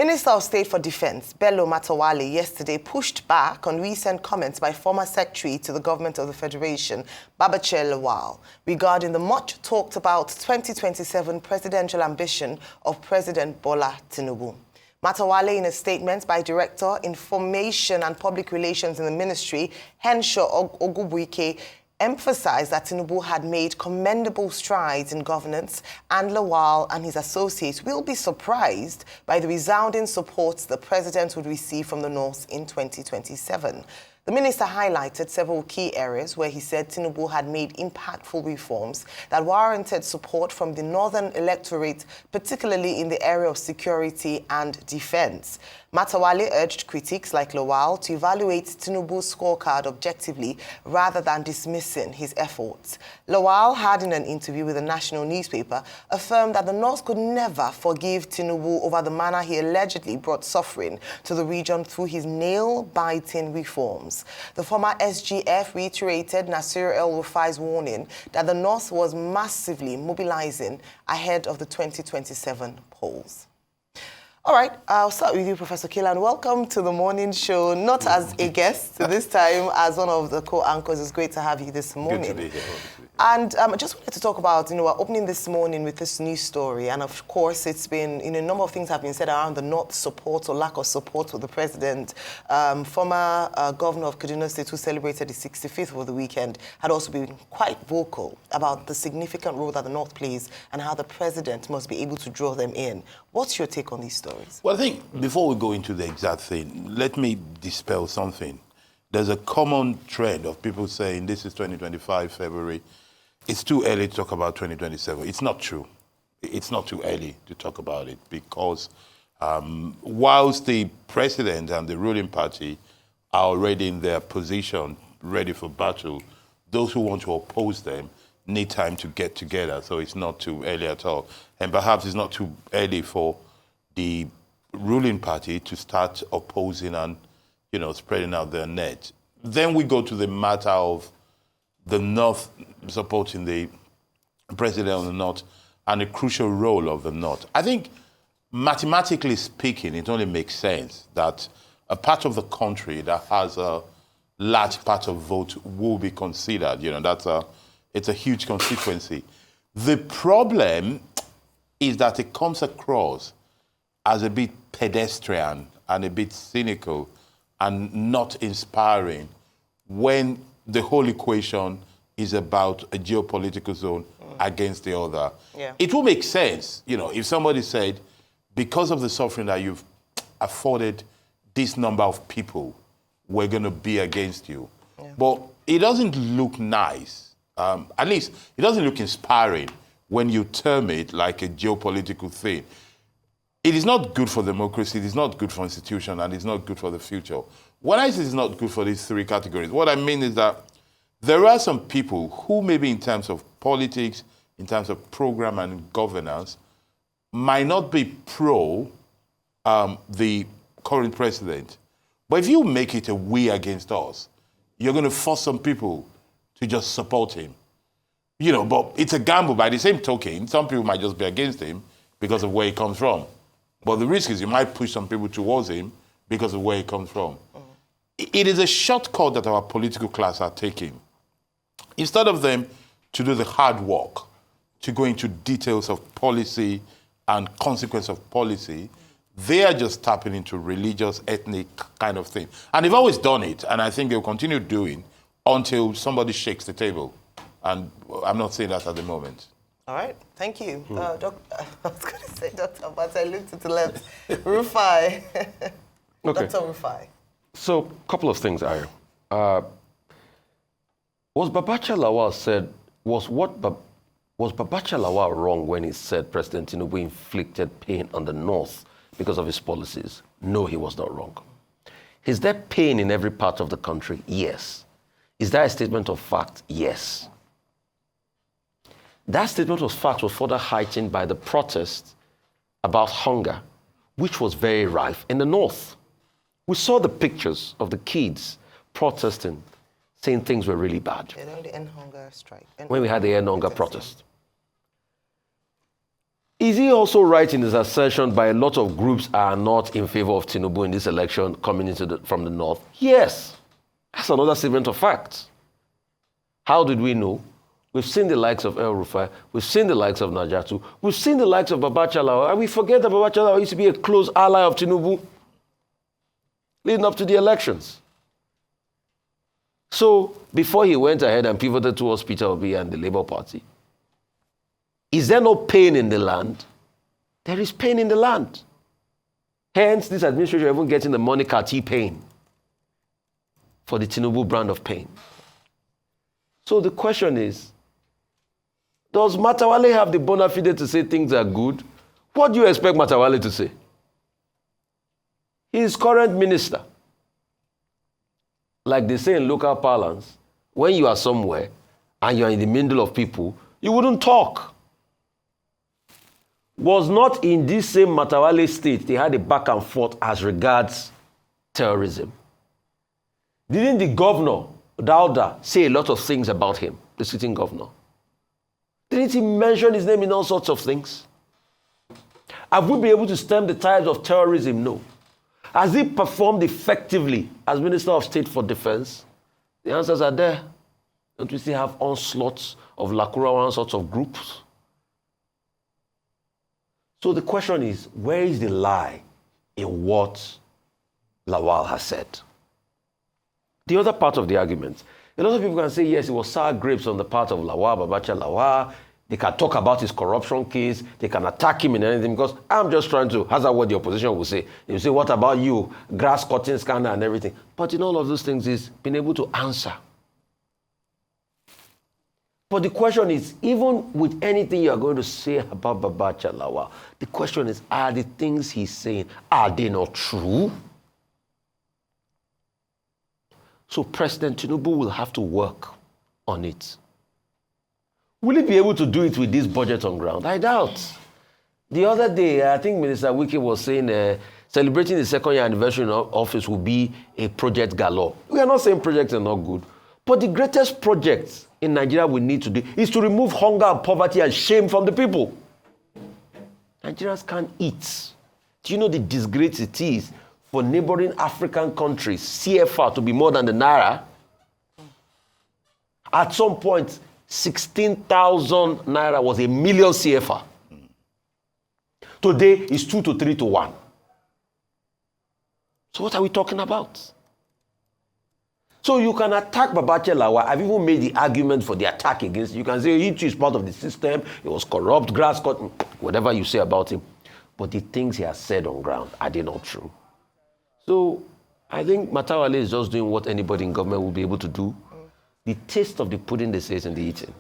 Minister of State for Defense, Bello Matawalle, yesterday pushed back on recent comments by former Secretary to the Government of the Federation, Babachir Lawal, regarding the much talked about 2027 presidential ambition of President Bola Tinubu. Matawalle, in a statement by Director, Information and Public Relations in the Ministry, Henshaw Ogubuike, emphasized that Tinubu had made commendable strides in governance, and Lawal and his associates will be surprised by the resounding support the president would receive from the North in 2027. The minister highlighted several key areas where he said Tinubu had made impactful reforms that warranted support from the northern electorate, particularly in the area of security and defense. Matawalle urged critics like Lawal to evaluate Tinubu's scorecard objectively rather than dismissing his efforts. Lawal had, in an interview with a national newspaper, affirmed that the North could never forgive Tinubu over the manner he allegedly brought suffering to the region through his nail-biting reforms. The former SGF reiterated Nasir El-Rufai's warning that the North was massively mobilizing ahead of the 2027 polls. All right, I'll start with you, Professor Killan. Welcome to the morning show, not as a guest, this time as one of the co-anchors. It's great to have you this morning. Good to be here. And I just wanted to talk about, we're opening this morning with this news story. And of course, it's been, a number of things have been said around the North support or lack of support for the president. Former governor of Kaduna State, who celebrated his 65th over the weekend, had also been quite vocal about the significant role that the North plays and how the president must be able to draw them in. What's your take on these stories? Well, I think before we go into the exact thing, let me dispel something. There's a common trend of people saying this is 2025, February. It's too early to talk about 2027. It's not true. It's not too early to talk about it because whilst the president and the ruling party are already in their position, ready for battle, those who want to oppose them need time to get together. So it's not too early at all. And perhaps it's not too early for the ruling party to start opposing and, spreading out their net. Then we go to the matter of the North supporting the president of the North and the crucial role of the North. I think, mathematically speaking, it only makes sense that a part of the country that has a large part of vote will be considered. It's a huge constituency. The problem is that it comes across as a bit pedestrian and a bit cynical and not inspiring when the whole equation is about a geopolitical zone against the other. Yeah. It will make sense, if somebody said, because of the suffering that you've afforded this number of people, we're going to be against you. Yeah. But it doesn't look nice. At least it doesn't look inspiring when you term it like a geopolitical thing. It is not good for democracy, it is not good for institutions, and it's not good for the future. When I say it's not good for these three categories, what I mean is that there are some people who maybe in terms of politics, in terms of program and governance, might not be pro the current president. But if you make it a we against us, you're going to force some people to just support him. But it's a gamble. By the same token, some people might just be against him because of where he comes from. But the risk is you might push some people towards him because of where he comes from. It is a shortcut that our political class are taking. Instead of them to do the hard work, to go into details of policy and consequence of policy, they are just tapping into religious, ethnic kind of thing. And they've always done it, and I think they'll continue doing until somebody shakes the table. And I'm not saying that at the moment. All right, thank you. I was going to say Dr. but I looked to the left. Rufai. Okay. Dr. Rufai. So, a couple of things, Ayo. Was Babachir Lawal wrong when he said President Tinubu inflicted pain on the North because of his policies? No, he was not wrong. Is there pain in every part of the country? Yes. Is that a statement of fact? Yes. That statement of fact was further heightened by the protest about hunger, which was very rife in the North. We saw the pictures of the kids protesting, saying things were really bad. The end hunger strike. When we had the end hunger protest. Is he also right in his assertion by a lot of groups are not in favor of Tinubu in this election coming into from the north? Yes. That's another statement of fact. How did we know? We've seen the likes of El Rufai, we've seen the likes of Najatu, we've seen the likes of Babacha Lawa, and we forget that Babacha Lawa used to be a close ally of Tinubu leading up to the elections. So, before he went ahead and pivoted towards Peter Obi and the Labour Party, is there no pain in the land? There is pain in the land. Hence, this administration even getting the moniker T-Pain for the Tinubu brand of pain. So the question is, does Matawalle have the bona fide to say things are good? What do you expect Matawalle to say? He is current minister. Like they say in local parlance, when you are somewhere and you are in the middle of people, you wouldn't talk. Was not in this same Matawalle state, they had a back and forth as regards terrorism. Didn't the governor, Dauda, say a lot of things about him, the sitting governor? Didn't he mention his name in all sorts of things? Have we been able to stem the tides of terrorism? No. Has he performed effectively as Minister of State for Defense? The answers are there. Don't we still have onslaughts of Lakurawa and sorts of groups? So the question is, where is the lie in what Lawal has said? The other part of the argument, a lot of people can say, yes, it was sour grapes on the part of Lawal, Babacha Lawal. They can talk about his corruption case. They can attack him in anything because I'm just trying to hazard what the opposition will say. They will say, what about you? Grass cutting scandal and everything. But in all of those things is being able to answer. But the question is, even with anything you are going to say about Babacha Lawal, the question is, are the things he's saying, are they not true? So President Tinubu will have to work on it. Will he be able to do it with this budget on ground? I doubt. The other day, I think Minister Wike was saying celebrating the second year anniversary in office will be a project galore. We are not saying projects are not good, but the greatest project in Nigeria we need to do is to remove hunger and poverty and shame from the people. Nigerians can't eat. Do you know the disgrace it is for neighboring African countries, CFR, to be more than the Naira? At some point, 16,000 Naira was a million CFR. Today, it's 2 to 3 to 1. So what are we talking about? So you can attack Babacha Lawal. I've even made the argument for the attack against him. You can say he too is part of the system. He was corrupt, grass cut, whatever you say about him. But the things he has said on ground, are they not true? So I think Matawalle is just doing what anybody in government will be able to do. The taste of the pudding, they say, is in the eating.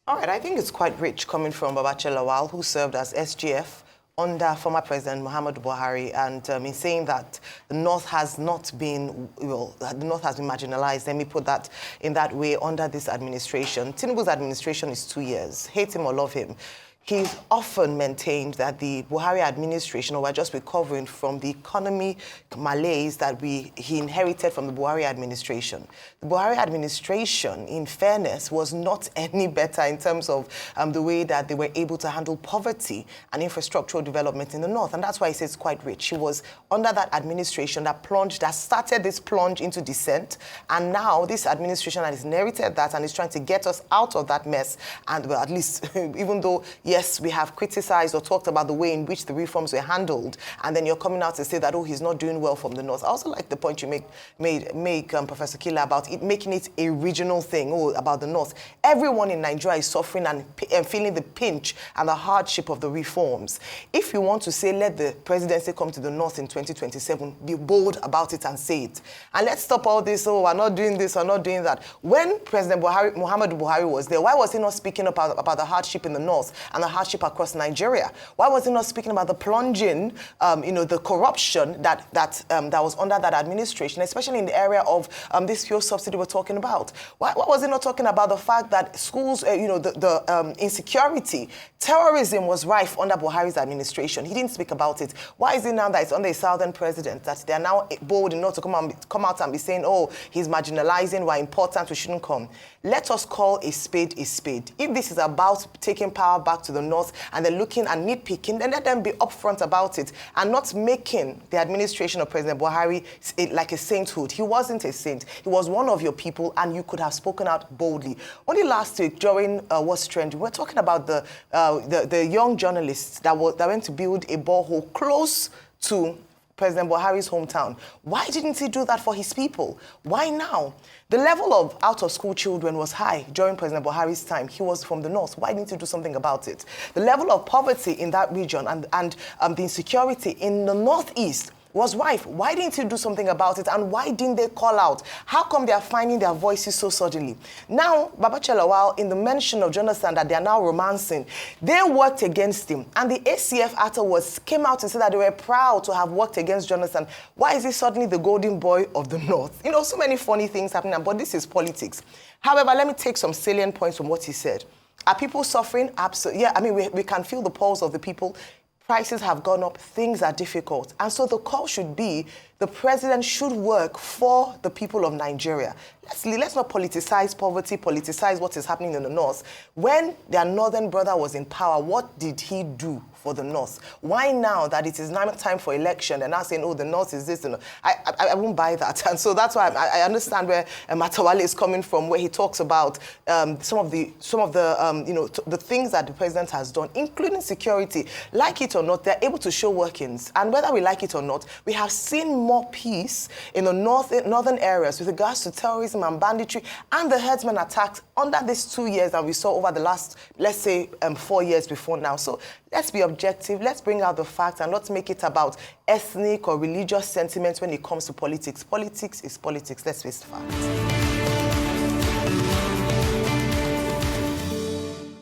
All right, I think it's quite rich coming from Babacha Lawal, who served as SGF under former President Muhammadu Buhari, and in saying that the North has not been, well, the North has been marginalized, let me put that in that way, under this administration. Tinubu's administration is 2 years. Hate him or love him, he's often maintained that the Buhari administration, or we're just recovering from the economy malaise that he inherited from the Buhari administration. The Buhari administration, in fairness, was not any better in terms of the way that they were able to handle poverty and infrastructural development in the North. And that's why he says it's quite rich. He was under that administration that started this plunge into descent. And now this administration has inherited that and is trying to get us out of that mess. And well, at least, even though, yes, we have criticized or talked about the way in which the reforms were handled, and then you're coming out to say that, oh, he's not doing well from the North. I also like the point you make Professor Kila, about it, making it a regional thing, about the North. Everyone in Nigeria is suffering and feeling the pinch and the hardship of the reforms. If you want to say, let the presidency come to the North in 2027, be bold about it and say it. And let's stop all this, oh, we're not doing this, we're not doing that. When President Muhammadu Buhari was there, why was he not speaking about the hardship in the North and the hardship across Nigeria? Why was he not speaking about the plunging, the corruption that was under that administration, especially in the area of this fuel subsidy we're talking about? Why was he not talking about the fact that schools, the insecurity, terrorism was rife under Buhari's administration? He didn't speak about it. Why is it now that it's under a southern president that they're now bold enough to come out and be saying, oh, he's marginalizing, we're important, we shouldn't come? Let us call a spade a spade. If this is about taking power back to the the North and they're looking and nitpicking, then let them be upfront about it and not making the administration of President Buhari like a sainthood. He wasn't a saint. He was one of your people, and you could have spoken out boldly. Only last week during What's Trending, we were talking about the young journalists that went to build a borehole close to President Buhari's hometown. Why didn't he do that for his people? Why now? The level of out-of-school children was high during President Buhari's time. He was from the North. Why didn't he do something about it? The level of poverty in that region and the insecurity in the Northeast was rife. Why didn't he do something about it? And why didn't they call out? How come they are finding their voices so suddenly? Now, Babachel, in the mention of Jonathan that they are now romancing, they worked against him. And the ACF afterwards came out and said that they were proud to have worked against Jonathan. Why is he suddenly the golden boy of the North? You know, so many funny things happening, but this is politics. However, let me take some salient points from what he said. Are people suffering? Absolutely. Yeah, I mean, we can feel the pulse of the people. Prices have gone up, things are difficult. And so the call should be, the president should work for the people of Nigeria. Let's not politicize poverty, politicize what is happening in the North. When their northern brother was in power, what did he do for the North? Why now that it is now time for election, they're now saying, oh, the North is this? And I won't buy that. And so that's why I understand where Matawalle is coming from, where he talks about some of the the things that the president has done, including security. Like it or not, they're able to show workings. And whether we like it or not, we have seen more peace in the northern areas with regards to terrorism and banditry and the herdsmen attacks under these 2 years that we saw over the last, let's say, 4 years before now. So let's be objective, let's bring out the facts, and let's make it about ethnic or religious sentiments when it comes to politics. Politics is politics, let's face the facts.